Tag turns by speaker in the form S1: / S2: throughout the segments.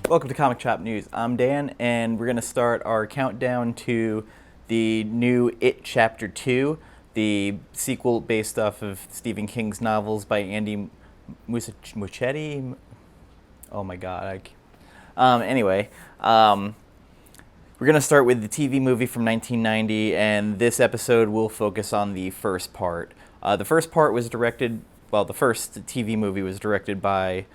S1: Welcome to Comic Chop News. I'm Dan, and we're going to start our countdown to the new It Chapter 2, the sequel based off of Stephen King's novels by Andy Muschietti. Oh my god. Anyway, we're going to start with the TV movie from 1990, and this episode will focus on the first part. The first TV movie was directed by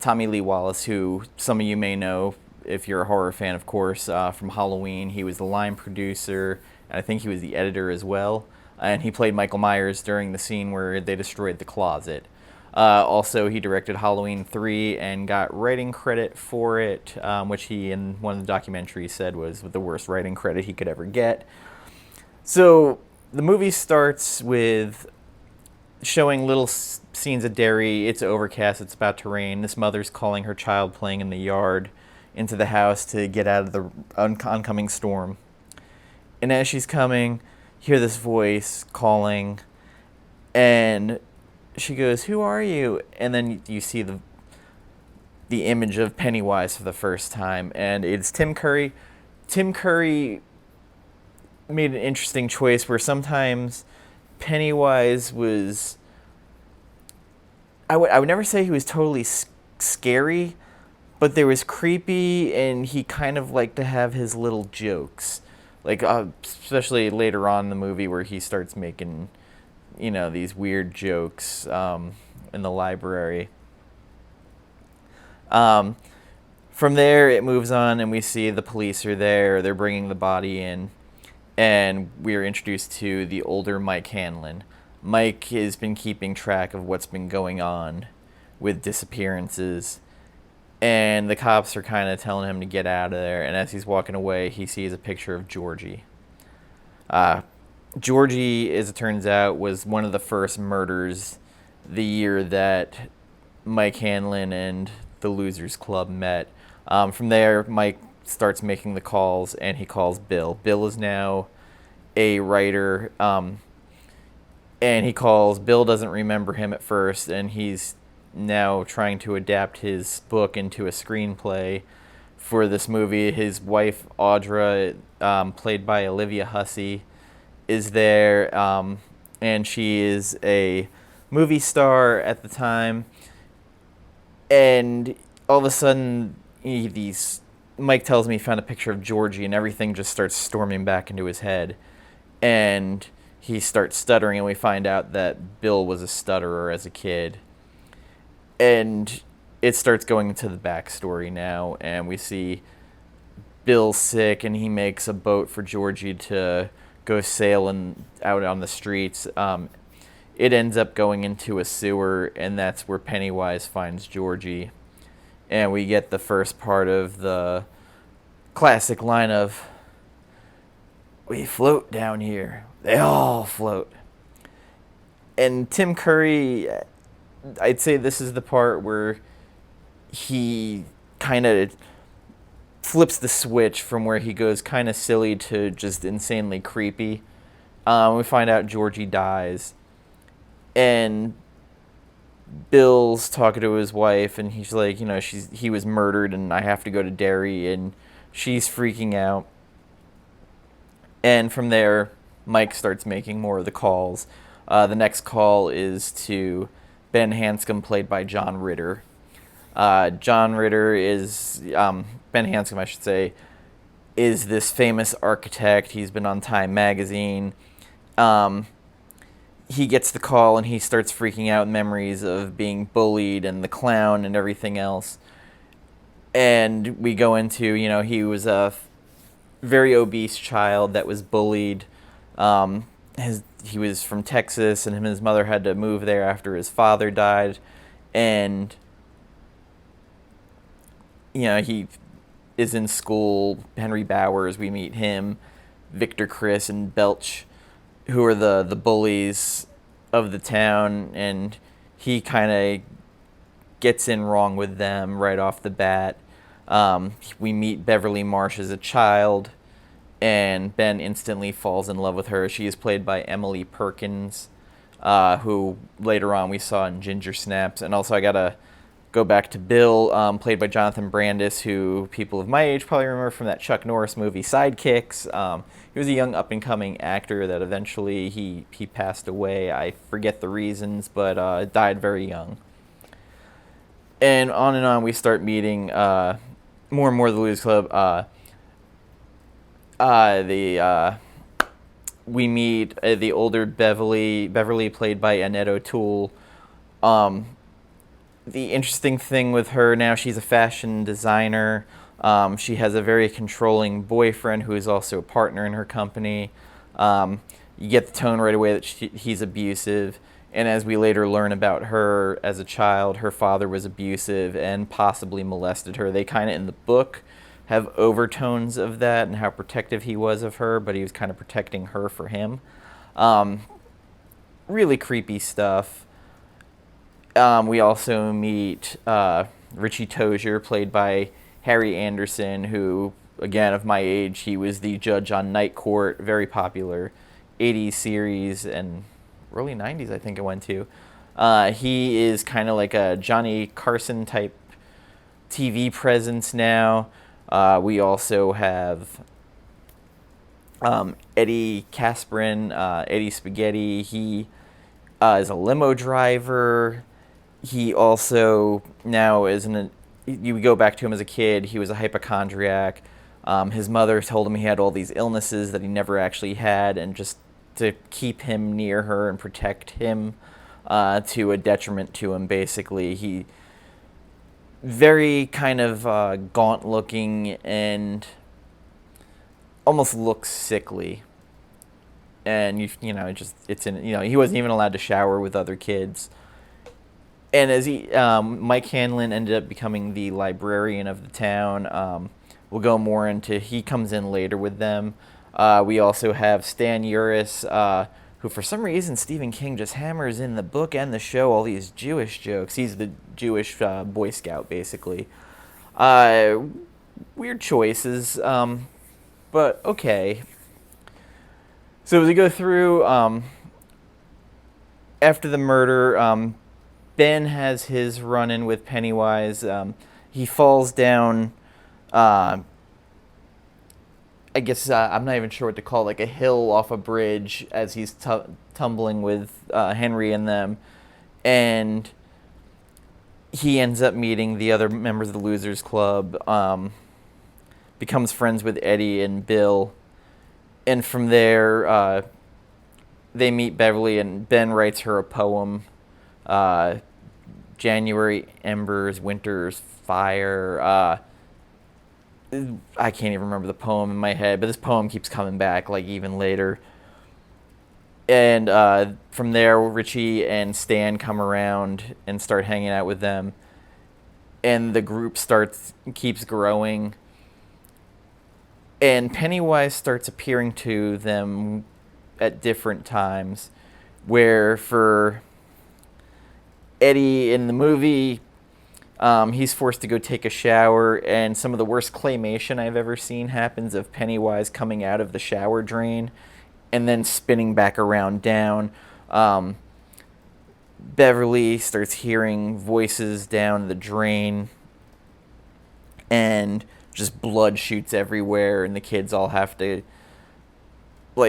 S1: Tommy Lee Wallace, who some of you may know if you're a horror fan, of course, from Halloween. He was the line producer, and I think he was the editor as well. And he played Michael Myers during the scene where they destroyed the closet. Also, he directed Halloween 3 and got writing credit for it, which he, in one of the documentaries, said was the worst writing credit he could ever get. So, the movie starts with showing little scenes of Derry. It's overcast, it's about to rain. This mother's calling her child playing in the yard into the house to get out of the oncoming storm. And as she's coming, you hear this voice calling, and she goes, "Who are you?" And then you see the image of Pennywise for the first time, and it's Tim Curry. Tim Curry made an interesting choice where sometimes Pennywise was, I would never say he was totally scary, but there was creepy, and he kind of liked to have his little jokes. Like, especially later on in the movie where he starts making, these weird jokes in the library. From there, it moves on, and we see the police are there. They're bringing the body in. And we are introduced to the older Mike Hanlon. Mike has been keeping track of what's been going on with disappearances. And the cops are kind of telling him to get out of there. And as he's walking away, he sees a picture of Georgie. Georgie, as it turns out, was one of the first murders the year that Mike Hanlon and the Losers Club met. From there, Mike starts making the calls, and he calls Bill. Bill is now a writer, and he calls. Bill doesn't remember him at first, and he's now trying to adapt his book into a screenplay for this movie. His wife, Audra, played by Olivia Hussey, is there, and she is a movie star at the time. And all of a sudden, Mike tells me he found a picture of Georgie, and everything just starts storming back into his head. And he starts stuttering, and we find out that Bill was a stutterer as a kid. And it starts going into the backstory now, and we see Bill's sick, and he makes a boat for Georgie to go sailing out on the streets. It ends up going into a sewer, and that's where Pennywise finds Georgie. And we get the first part of the classic line of, "We float down here. They all float." And Tim Curry, I'd say this is the part where he kind of flips the switch from where he goes kind of silly to just insanely creepy. We find out Georgie dies, and Bill's talking to his wife, and he's like, he was murdered, and I have to go to Derry, and she's freaking out. And from there, Mike starts making more of the calls. The next call is to Ben Hanscom, played by John Ritter. John Ritter is, Ben Hanscom, I should say, is this famous architect. He's been on Time magazine. He gets the call, and he starts freaking out, memories of being bullied and the clown and everything else. And we go into, he was a very obese child that was bullied. He was from Texas, and him and his mother had to move there after his father died. And, he is in school. Henry Bowers, we meet him. Victor, Chris, and Belch, who are the bullies of the town, and he kind of gets in wrong with them right off the bat. We meet Beverly Marsh as a child, and Ben instantly falls in love with her. She is played by Emily Perkins, who later on we saw in Ginger Snaps. And also I gotta go back to Bill, played by Jonathan Brandis, who people of my age probably remember from that Chuck Norris movie Sidekicks. He was a young up-and-coming actor that eventually he passed away. I forget the reasons, but died very young. And on we start meeting more and more of the Losers Club. We meet the older Beverly played by Annette O'Toole. The interesting thing with her now, she's a fashion designer. She has a very controlling boyfriend who is also a partner in her company. You get the tone right away that he's abusive. And as we later learn about her as a child, her father was abusive and possibly molested her. They kind of, in the book, have overtones of that and how protective he was of her, but he was kind of protecting her for him. Really creepy stuff. We also meet Richie Tozier, played by Harry Anderson, who, again, of my age, he was the judge on Night Court, very popular 80s series, and early 90s, I think it went to. He is kind of like a Johnny Carson type TV presence now. We also have Eddie Kaspbrak, Eddie Spaghetti. He is a limo driver. He also now is you go back to him as a kid, he was a hypochondriac. His mother told him he had all these illnesses that he never actually had, and just to keep him near her and protect him to a detriment to him, basically. He very kind of gaunt looking and almost looks sickly. And he wasn't even allowed to shower with other kids. And as Mike Hanlon ended up becoming the librarian of the town. We'll go more into, he comes in later with them. We also have Stan Uris, who for some reason Stephen King just hammers in the book and the show all these Jewish jokes. He's the Jewish Boy Scout, basically. Weird choices, but okay. So as we go through, after the murder, Ben has his run-in with Pennywise. He falls down, I guess I'm not even sure what to call it, like a hill off a bridge as he's tumbling with Henry and them. And he ends up meeting the other members of the Losers Club, becomes friends with Eddie and Bill. And from there, they meet Beverly, and Ben writes her a poem. January Embers, Winter's Fire. I can't even remember the poem in my head, but this poem keeps coming back, like, even later. And from there, Richie and Stan come around and start hanging out with them. And the group keeps growing. And Pennywise starts appearing to them at different times, where for Eddie in the movie, he's forced to go take a shower, and some of the worst claymation I've ever seen happens of Pennywise coming out of the shower drain and then spinning back around down. Beverly starts hearing voices down the drain, and just blood shoots everywhere, and the kids all have to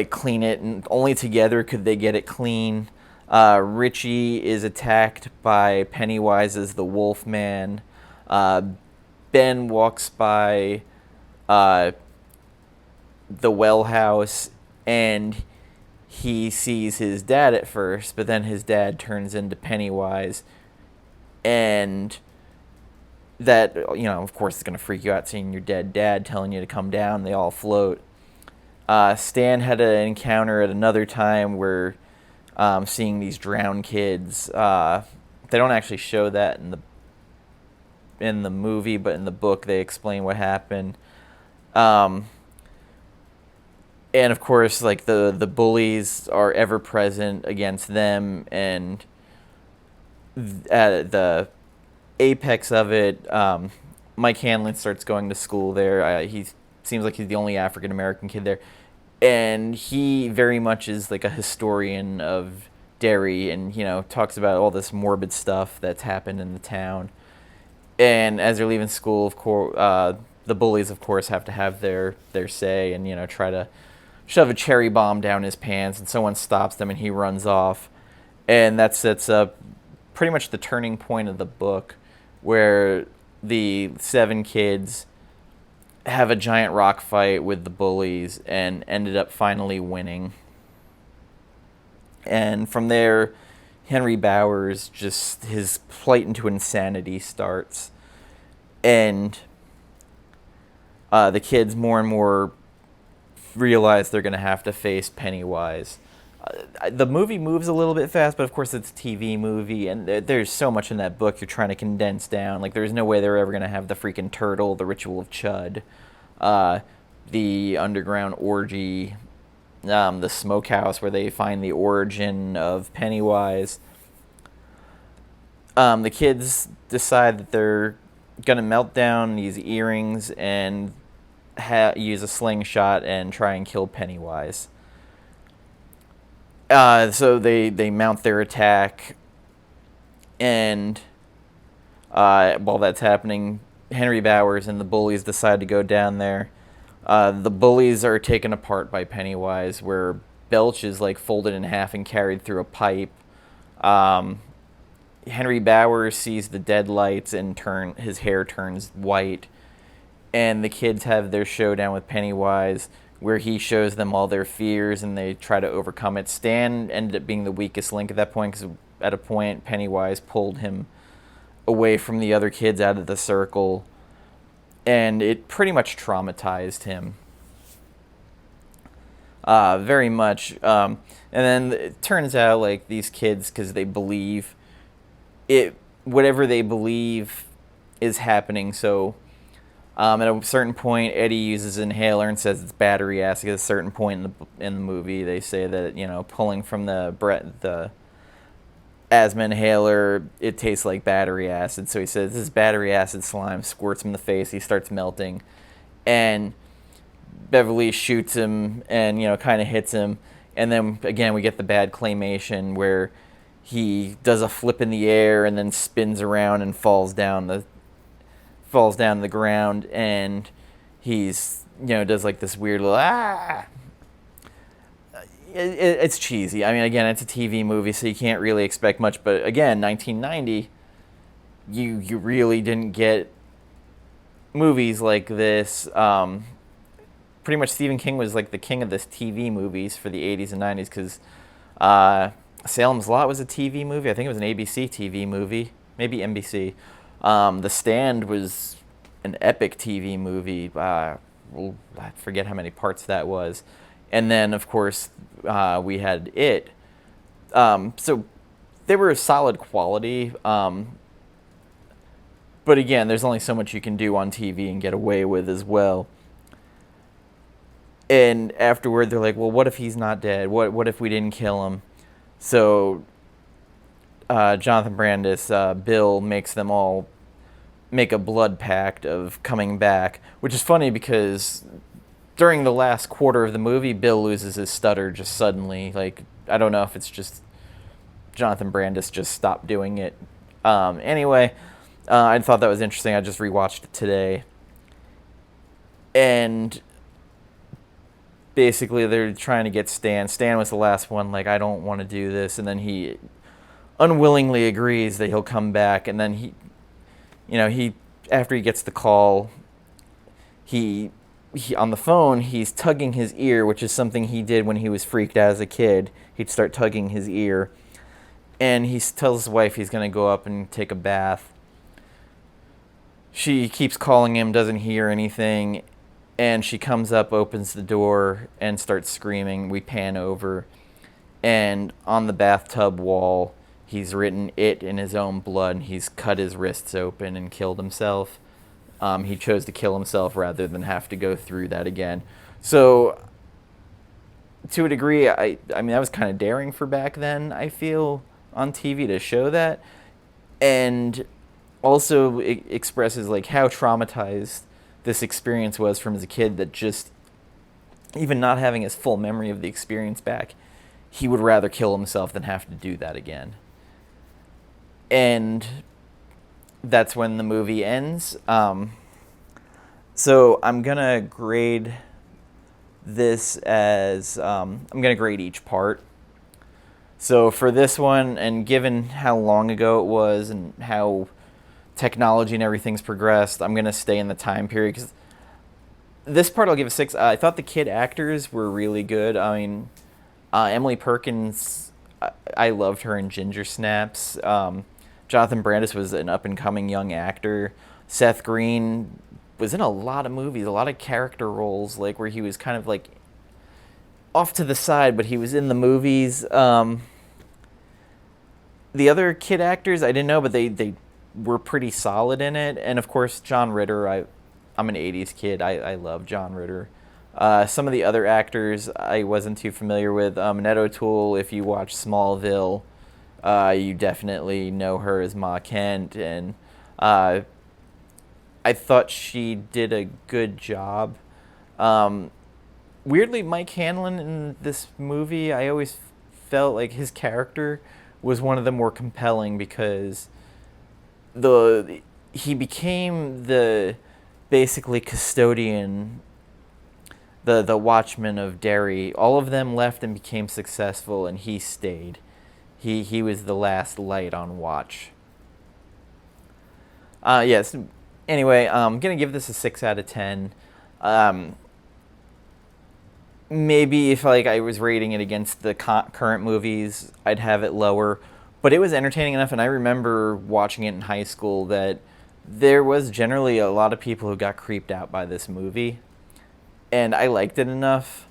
S1: clean it, and only together could they get it clean. Richie is attacked by Pennywise as the Wolfman. Ben walks by the well house, and he sees his dad at first, but then his dad turns into Pennywise. And that, of course, is going to freak you out, seeing your dead dad telling you to come down. They all float. Stan had an encounter at another time where seeing these drowned kids. They don't actually show that in the movie, but in the book they explain what happened. And of course, the bullies are ever present against them, and at the apex of it, Mike Hanlon starts going to school there. He seems like he's the only African American kid there. And he very much is like a historian of Derry, and talks about all this morbid stuff that's happened in the town. And as they're leaving school, of course, the bullies, of course, have to have their say and, try to shove a cherry bomb down his pants, and someone stops them and he runs off. And that sets up pretty much the turning point of the book, where the 7 kids have a giant rock fight with the bullies and ended up finally winning. And from there, Henry Bowers, just his flight into insanity starts. And the kids more and more realize they're going to have to face Pennywise. The movie moves a little bit fast, but of course it's a TV movie, and there's so much in that book you're trying to condense down. Like, there's no way they're ever going to have the freaking turtle, the ritual of Chud, the underground orgy, the smokehouse where they find the origin of Pennywise. The kids decide that they're going to melt down these earrings and use a slingshot and try and kill Pennywise. So they mount their attack, and while that's happening, Henry Bowers and the bullies decide to go down there. The bullies are taken apart by Pennywise, where Belch is like folded in half and carried through a pipe. Henry Bowers sees the deadlights and his hair turns white, and the kids have their showdown with Pennywise, where he shows them all their fears and they try to overcome it. Stan ended up being the weakest link at that point, because at a point Pennywise pulled him away from the other kids out of the circle, and it pretty much traumatized him. Very much. And then it turns out, like, these kids, because they believe whatever they believe is happening. So at a certain point, Eddie uses an inhaler and says it's battery acid. At a certain point in the movie, they say that, pulling from the asthma inhaler, it tastes like battery acid. So he says, this is battery acid slime, squirts him in the face, he starts melting. And Beverly shoots him and, kind of hits him. And then, again, we get the bad claymation where he does a flip in the air and then spins around and falls down the ground, and he's, does like this weird little, It's cheesy. I mean, again, it's a TV movie, so you can't really expect much. But again, 1990, you really didn't get movies like this. Pretty much Stephen King was like the king of this TV movies for the 80s and 90s, because Salem's Lot was a TV movie. I think it was an ABC TV movie, maybe NBC. The Stand was an epic TV movie. I forget how many parts that was. And then, of course, we had It. So they were a solid quality. But again, there's only so much you can do on TV and get away with as well. And afterward, they're like, well, what if he's not dead? What if we didn't kill him? So Jonathan Brandis, Bill, makes them all make a blood pact of coming back, which is funny because during the last quarter of the movie, Bill loses his stutter just suddenly. Like, I don't know if it's just Jonathan Brandis just stopped doing it. Anyway, I thought that was interesting. I just rewatched it today. And basically, they're trying to get Stan. Stan was the last one, like, I don't want to do this. And then he unwillingly agrees that he'll come back. And then he after he gets the call, he on the phone, he's tugging his ear, which is something he did when he was freaked out as a kid. He'd start tugging his ear. And he tells his wife he's going to go up and take a bath. She keeps calling him, doesn't hear anything. And she comes up, opens the door, and starts screaming. We pan over. And on the bathtub wall, he's written "It" in his own blood. And he's cut his wrists open and killed himself. He chose to kill himself rather than have to go through that again. So, to a degree, I mean, that was kind of daring for back then, I feel, on TV to show that. And also it expresses, like, how traumatized this experience was from as a kid, that just, even not having his full memory of the experience back, he would rather kill himself than have to do that again. And that's when the movie ends. So I'm going to grade this as, I'm going to grade each part. So for this one, and given how long ago it was and how technology and everything's progressed, I'm going to stay in the time period, because this part I'll give a 6. I thought the kid actors were really good. I mean, Emily Perkins, I loved her in Ginger Snaps. Jonathan Brandis was an up-and-coming young actor. Seth Green was in a lot of movies, a lot of character roles, like where he was kind of like off to the side, but he was in the movies. The other kid actors I didn't know, but they were pretty solid in it. And of course, John Ritter. I'm an 80s kid. I love John Ritter. Some of the other actors I wasn't too familiar with. Annette O'Toole, if you watch Smallville, you definitely know her as Ma Kent. And I thought she did a good job. Weirdly, Mike Hanlon in this movie, I always felt like his character was one of the more compelling, because he became the basically custodian, the watchman of Derry. All of them left and became successful, and he stayed. He was the last light on watch. Yes. Anyway, I'm gonna give this a 6 out of 10. Maybe if I was rating it against the current movies, I'd have it lower. But it was entertaining enough, and I remember watching it in high school, that there was generally a lot of people who got creeped out by this movie, and I liked it enough.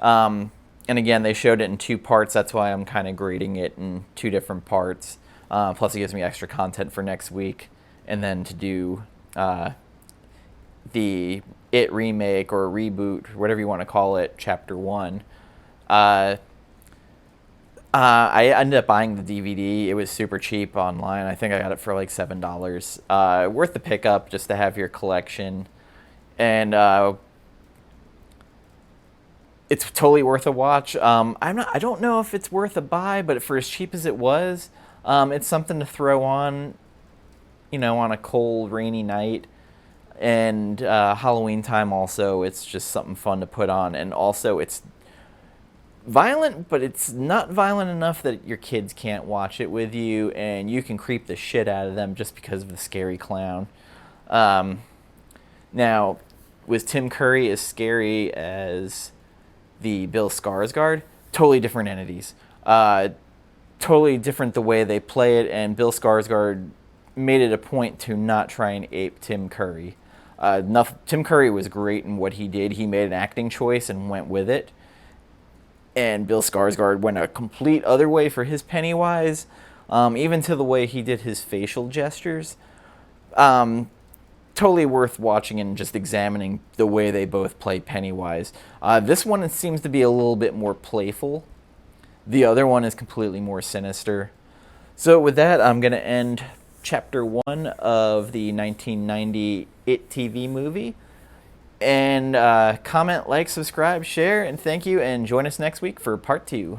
S1: And again, they showed it in 2 parts. That's why I'm kind of grading it in 2 different parts. Plus, it gives me extra content for next week, and then to do the It remake or reboot, whatever you want to call it, Chapter 1. I ended up buying the DVD. It was super cheap online. I think I got it for like $7. Worth the pickup just to have your collection. And it's totally worth a watch. I don't know if it's worth a buy, but for as cheap as it was, it's something to throw on, on a cold, rainy night. And Halloween time also, it's just something fun to put on. And also, it's violent, but it's not violent enough that your kids can't watch it with you, and you can creep the shit out of them just because of the scary clown. Now, was Tim Curry as scary as the Bill Skarsgård? Totally different entities. Totally different the way they play it, and Bill Skarsgård made it a point to not try and ape Tim Curry. Tim Curry was great in what he did. He made an acting choice and went with it. And Bill Skarsgård went a complete other way for his Pennywise, even to the way he did his facial gestures. Totally worth watching and just examining the way they both play Pennywise. This one seems to be a little bit more playful. The other one is completely more sinister. So with that, I'm going to end Chapter 1 of the 1990 It TV movie. And comment, like, subscribe, share, and thank you, and join us next week for Part 2.